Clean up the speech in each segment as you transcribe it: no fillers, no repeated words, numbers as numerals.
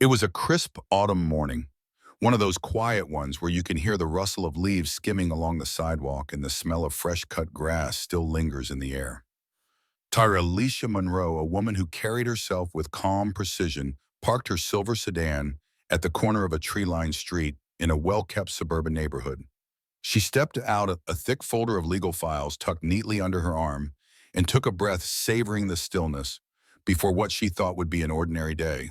It was a crisp autumn morning, one of those quiet ones where you can hear the rustle of leaves skimming along the sidewalk and the smell of fresh-cut grass still lingers in the air. Tyra Alicia Monroe, a woman who carried herself with calm precision, parked her silver sedan at the corner of a tree-lined street in a well-kept suburban neighborhood. She stepped out, a thick folder of legal files tucked neatly under her arm, and took a breath, savoring the stillness before what she thought would be an ordinary day.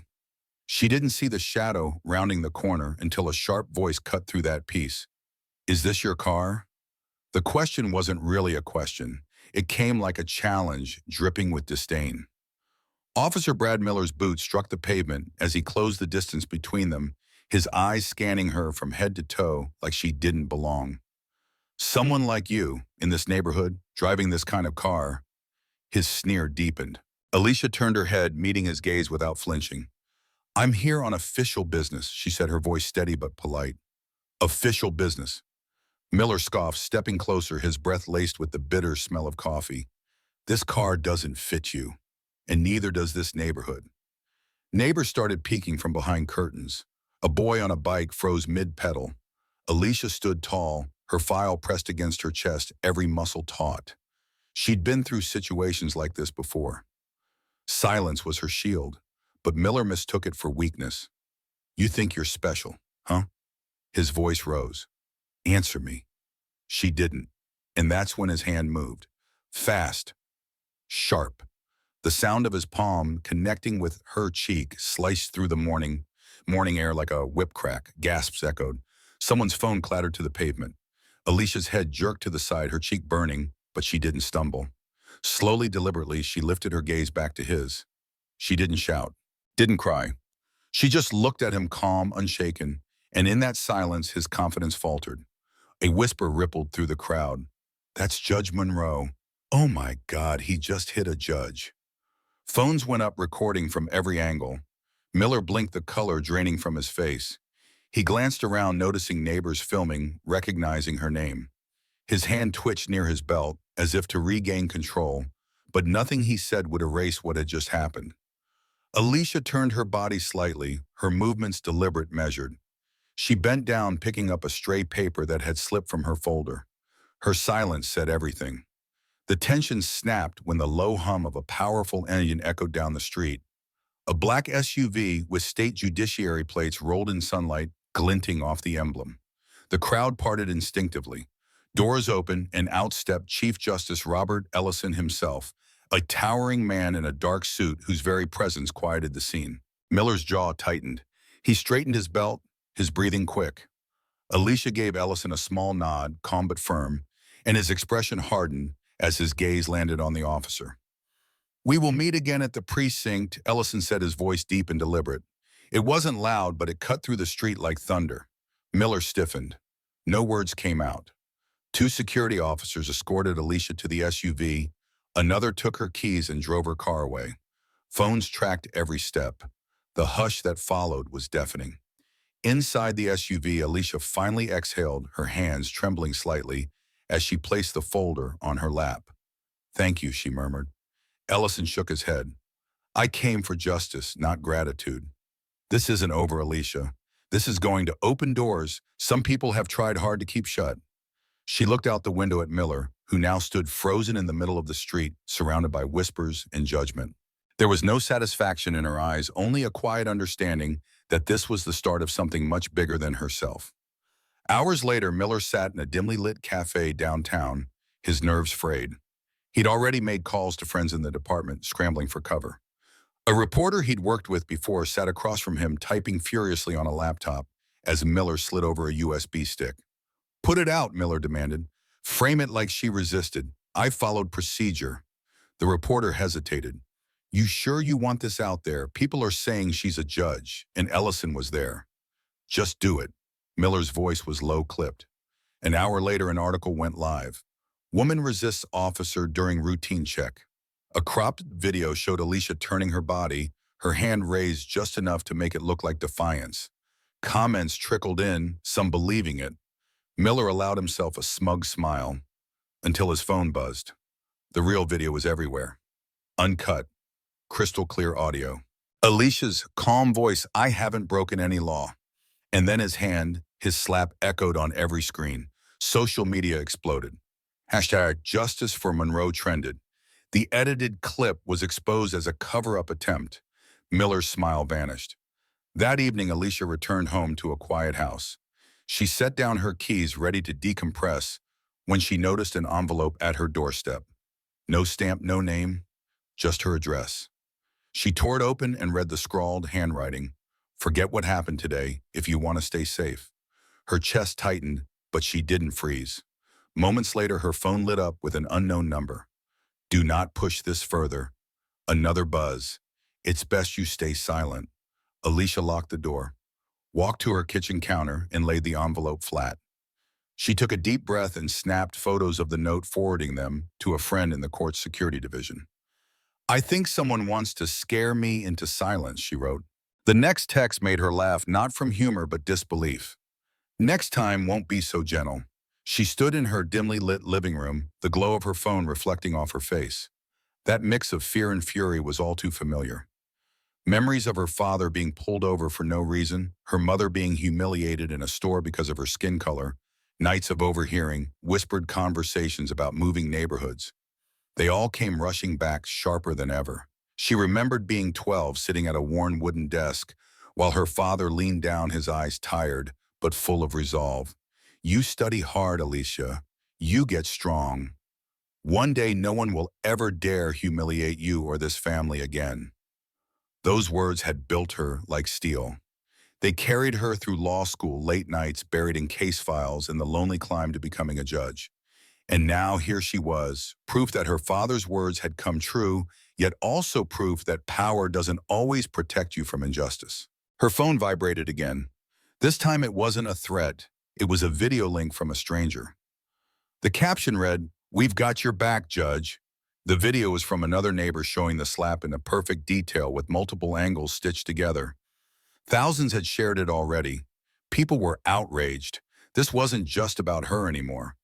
She didn't see the shadow rounding the corner until a sharp voice cut through that peace. "Is this your car?" The question wasn't really a question. It came like a challenge, dripping with disdain. Officer Brad Miller's boot struck the pavement as he closed the distance between them, his eyes scanning her from head to toe like she didn't belong. "Someone like you, in this neighborhood, driving this kind of car." His sneer deepened. Alicia turned her head, meeting his gaze without flinching. "I'm here on official business," she said, her voice steady but polite. "Official business." Miller scoffed, stepping closer, his breath laced with the bitter smell of coffee. "This car doesn't fit you, and neither does this neighborhood." Neighbors started peeking from behind curtains. A boy on a bike froze mid-pedal. Alicia stood tall, her file pressed against her chest, every muscle taut. She'd been through situations like this before. Silence was her shield, but Miller mistook it for weakness. "You think you're special, huh?" His voice rose. "Answer me." She didn't, and that's when his hand moved. Fast, sharp. The sound of his palm connecting with her cheek sliced through the morning air like a whip crack. Gasps echoed. Someone's phone clattered to the pavement. Alicia's head jerked to the side, her cheek burning, but she didn't stumble. Slowly, deliberately, she lifted her gaze back to his. She didn't shout, didn't cry. She just looked at him, calm, unshaken, and in that silence, his confidence faltered. A whisper rippled through the crowd. "That's Judge Monroe." Oh my God, he just hit a judge. Phones went up, recording from every angle. Miller blinked, the color draining from his face. He glanced around, noticing neighbors filming, recognizing her name. His hand twitched near his belt, as if to regain control, but nothing he said would erase what had just happened. Alicia turned her body slightly, her movements deliberate, measured. She bent down, picking up a stray paper that had slipped from her folder. Her silence said everything. The tension snapped when the low hum of a powerful engine echoed down the street. A black SUV with state judiciary plates rolled in sunlight, glinting off the emblem. The crowd parted instinctively. Doors opened, and out stepped Chief Justice Robert Ellison himself, a towering man in a dark suit whose very presence quieted the scene. Miller's jaw tightened. He straightened his belt, his breathing quick. Alicia gave Ellison a small nod, calm but firm, and his expression hardened as his gaze landed on the officer. "We will meet again at the precinct," Ellison said, his voice deep and deliberate. It wasn't loud, but it cut through the street like thunder. Miller stiffened. No words came out. Two security officers escorted Alicia to the SUV. Another took her keys and drove her car away. Phones tracked every step. The hush that followed was deafening. Inside the SUV, Alicia finally exhaled, her hands trembling slightly as she placed the folder on her lap. "Thank you," she murmured. Ellison shook his head. "I came for justice, not gratitude." "This isn't over, Alicia. This is going to open doors some people have tried hard to keep shut." She looked out the window at Miller, who now stood frozen in the middle of the street, surrounded by whispers and judgment. There was no satisfaction in her eyes, only a quiet understanding that this was the start of something much bigger than herself. Hours later, Miller sat in a dimly lit cafe downtown, his nerves frayed. He'd already made calls to friends in the department, scrambling for cover. A reporter he'd worked with before sat across from him, typing furiously on a laptop as Miller slid over a USB stick. "Put it out," Miller demanded. "Frame it like she resisted. I followed procedure." The reporter hesitated. "You sure you want this out there? People are saying she's a judge, and Ellison was there." "Just do it." Miller's voice was low-clipped. An hour later, an article went live. "Woman resists officer during routine check." A cropped video showed Alicia turning her body, her hand raised just enough to make it look like defiance. Comments trickled in, some believing it. Miller allowed himself a smug smile until his phone buzzed. The real video was everywhere. Uncut, crystal clear audio. Alicia's calm voice, "I haven't broken any law." And then his slap echoed on every screen. Social media exploded. Hashtag Justice for Monroe trended. The edited clip was exposed as a cover-up attempt. Miller's smile vanished. That evening, Alicia returned home to a quiet house. She set down her keys ready to decompress when she noticed an envelope at her doorstep. No stamp, no name, just her address. She tore it open and read the scrawled handwriting. "Forget what happened today if you want to stay safe." Her chest tightened, but she didn't freeze. Moments later, her phone lit up with an unknown number. "Do not push this further." Another buzz. "It's best you stay silent." Alicia locked the door, walked to her kitchen counter, and laid the envelope flat. She took a deep breath and snapped photos of the note, forwarding them to a friend in the court's security division. "I think someone wants to scare me into silence," she wrote. The next text made her laugh, not from humor but disbelief. "Next time won't be so gentle." She stood in her dimly lit living room, the glow of her phone reflecting off her face. That mix of fear and fury was all too familiar. Memories of her father being pulled over for no reason, her mother being humiliated in a store because of her skin color, nights of overhearing, whispered conversations about moving neighborhoods. They all came rushing back, sharper than ever. She remembered being 12, sitting at a worn wooden desk, while her father leaned down, his eyes tired, but full of resolve. "You study hard, Alicia. You get strong. One day no one will ever dare humiliate you or this family again." Those words had built her like steel. They carried her through law school, late nights buried in case files, and the lonely climb to becoming a judge. And now here she was, proof that her father's words had come true, yet also proof that power doesn't always protect you from injustice. Her phone vibrated again. This time it wasn't a threat. It was a video link from a stranger. The caption read, "We've got your back, Judge." The video was from another neighbor, showing the slap in a perfect detail with multiple angles stitched together. Thousands had shared it already. People were outraged. This wasn't just about her anymore.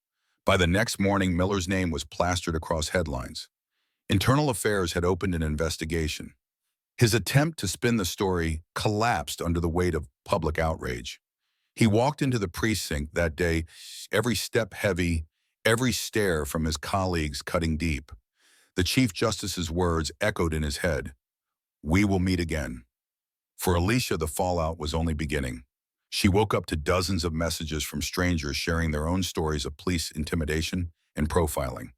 By the next morning, Miller's name was plastered across headlines. Internal Affairs had opened an investigation. His attempt to spin the story collapsed under the weight of public outrage. He walked into the precinct that day, every step heavy, every stare from his colleagues cutting deep. The Chief Justice's words echoed in his head, "We will meet again." For Alicia, the fallout was only beginning. She woke up to dozens of messages from strangers sharing their own stories of police intimidation and profiling.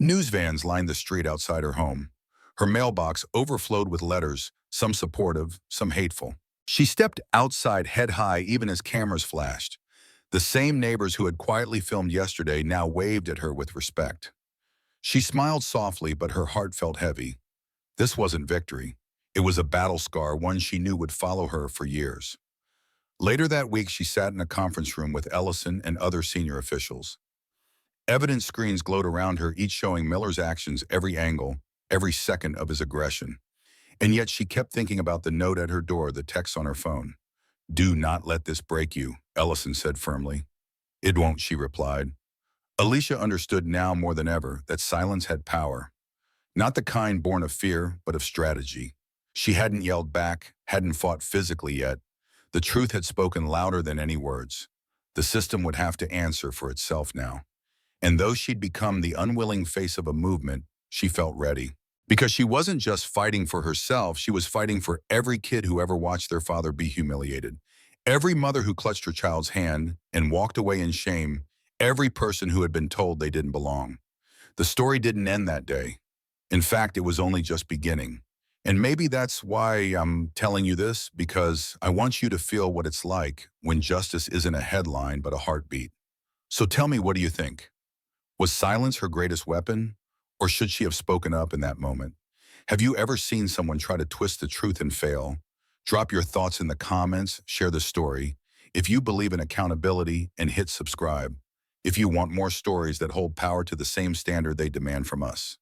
News vans lined the street outside her home. Her mailbox overflowed with letters, some supportive, some hateful. She stepped outside head high even as cameras flashed. The same neighbors who had quietly filmed yesterday now waved at her with respect. She smiled softly, but her heart felt heavy. This wasn't victory. It was a battle scar, one she knew would follow her for years. Later that week, she sat in a conference room with Ellison and other senior officials. Evidence screens glowed around her, each showing Miller's actions, every angle, every second of his aggression. And yet she kept thinking about the note at her door, the text on her phone. "Do not let this break you," Ellison said firmly. "It won't," she replied. Alicia understood now more than ever that silence had power. Not the kind born of fear, but of strategy. She hadn't yelled back, hadn't fought physically yet. The truth had spoken louder than any words. The system would have to answer for itself now. And though she'd become the unwilling face of a movement, she felt ready. Because she wasn't just fighting for herself, she was fighting for every kid who ever watched their father be humiliated. Every mother who clutched her child's hand and walked away in shame. Every person who had been told they didn't belong. The story didn't end that day. In fact, it was only just beginning. And maybe that's why I'm telling you this, because I want you to feel what it's like when justice isn't a headline but a heartbeat. So tell me, what do you think? Was silence her greatest weapon? Or should she have spoken up in that moment? Have you ever seen someone try to twist the truth and fail? Drop your thoughts in the comments, share the story. If you believe in accountability, and hit subscribe. If you want more stories that hold power to the same standard they demand from us.